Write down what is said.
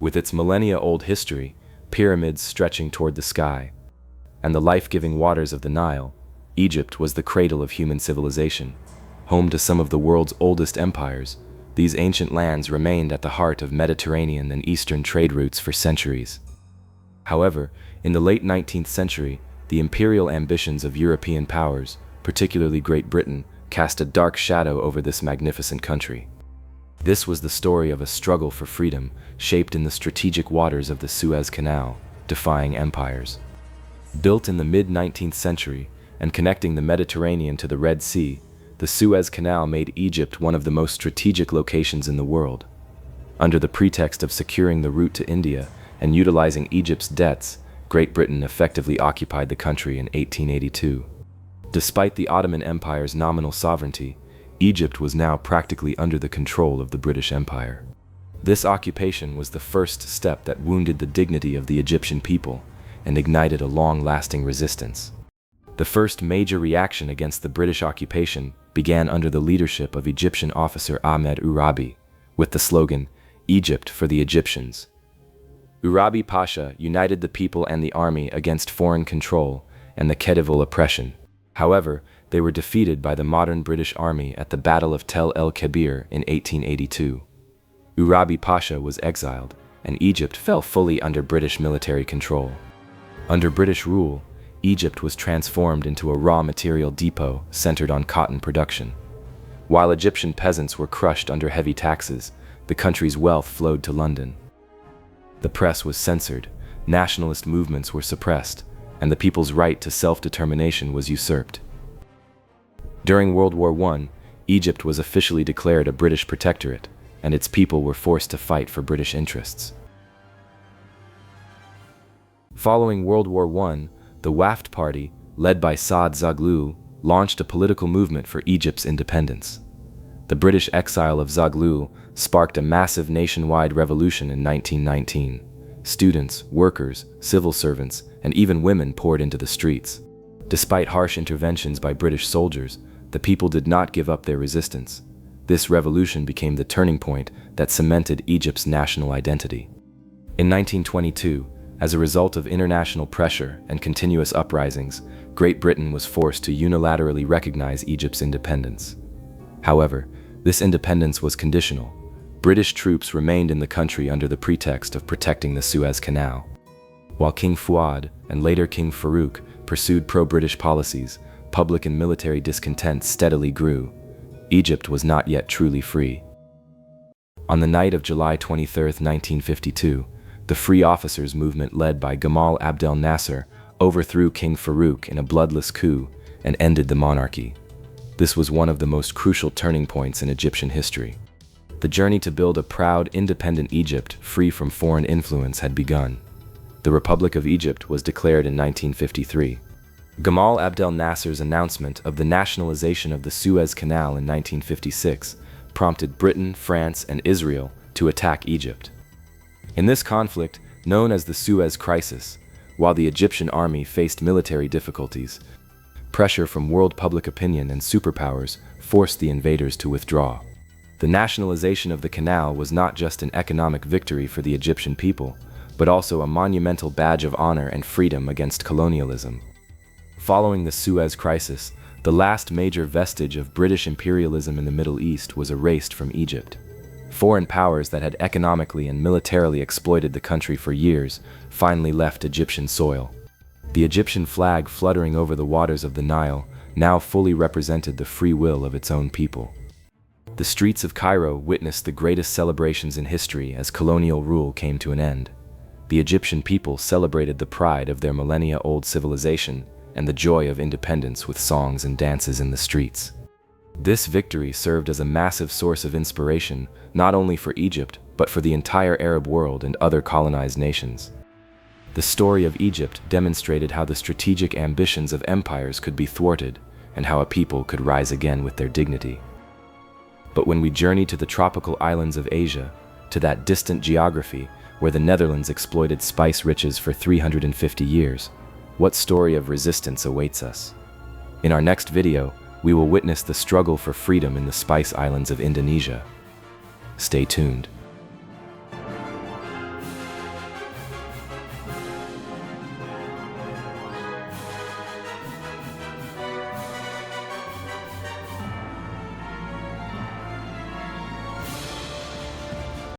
With its millennia-old history, pyramids stretching toward the sky, and the life-giving waters of the Nile, Egypt was the cradle of human civilization. Home to some of the world's oldest empires, these ancient lands remained at the heart of Mediterranean and Eastern trade routes for centuries. However, in the late 19th century, the imperial ambitions of European powers, particularly Great Britain, cast a dark shadow over this magnificent country. This was the story of a struggle for freedom, shaped in the strategic waters of the Suez Canal, defying empires. Built in the mid-19th century and connecting the Mediterranean to the Red Sea, the Suez Canal made Egypt one of the most strategic locations in the world. Under the pretext of securing the route to India and utilizing Egypt's debts, Great Britain effectively occupied the country in 1882. Despite the Ottoman Empire's nominal sovereignty, Egypt was now practically under the control of the British Empire. This occupation was the first step that wounded the dignity of the Egyptian people and ignited a long-lasting resistance. The first major reaction against the British occupation began under the leadership of Egyptian officer Ahmed Urabi, with the slogan, "Egypt for the Egyptians." Urabi Pasha united the people and the army against foreign control and the Khedive oppression. However, they were defeated by the modern British Army at the Battle of Tel el-Kebir in 1882. Urabi Pasha was exiled, and Egypt fell fully under British military control. Under British rule, Egypt was transformed into a raw material depot centered on cotton production. While Egyptian peasants were crushed under heavy taxes, the country's wealth flowed to London. The press was censored, nationalist movements were suppressed, and the people's right to self-determination was usurped. During World War I, Egypt was officially declared a British protectorate, and its people were forced to fight for British interests. Following World War I, the Wafd Party, led by Saad Zaghloul, launched a political movement for Egypt's independence. The British exile of Zaghloul sparked a massive nationwide revolution in 1919. Students, workers, civil servants, and even women poured into the streets. Despite harsh interventions by British soldiers, the people did not give up their resistance. This revolution became the turning point that cemented Egypt's national identity. In 1922, as a result of international pressure and continuous uprisings, Great Britain was forced to unilaterally recognize Egypt's independence. However, this independence was conditional. British troops remained in the country under the pretext of protecting the Suez Canal. While King Fuad and later King Farouk pursued pro-British policies, public and military discontent steadily grew. Egypt was not yet truly free. On the night of July 23, 1952, the Free Officers movement led by Gamal Abdel Nasser overthrew King Farouk in a bloodless coup and ended the monarchy. This was one of the most crucial turning points in Egyptian history. The journey to build a proud, independent Egypt free from foreign influence had begun. The Republic of Egypt was declared in 1953. Gamal Abdel Nasser's announcement of the nationalization of the Suez Canal in 1956 prompted Britain, France, and Israel to attack Egypt. In this conflict, known as the Suez Crisis, while the Egyptian army faced military difficulties, pressure from world public opinion and superpowers forced the invaders to withdraw. The nationalization of the canal was not just an economic victory for the Egyptian people, but also a monumental badge of honor and freedom against colonialism. Following the Suez Crisis, the last major vestige of British imperialism in the Middle East was erased from Egypt. Foreign powers that had economically and militarily exploited the country for years finally left Egyptian soil. The Egyptian flag fluttering over the waters of the Nile now fully represented the free will of its own people. The streets of Cairo witnessed the greatest celebrations in history as colonial rule came to an end. The Egyptian people celebrated the pride of their millennia-old civilization and the joy of independence with songs and dances in the streets. This victory served as a massive source of inspiration not only for Egypt, but for the entire Arab world and other colonized nations. The story of Egypt demonstrated how the strategic ambitions of empires could be thwarted and how a people could rise again with their dignity. But when we journey to the tropical islands of Asia, to that distant geography where the Netherlands exploited spice riches for 350 years, what story of resistance awaits us? In our next video, we will witness the struggle for freedom in the Spice Islands of Indonesia. Stay tuned.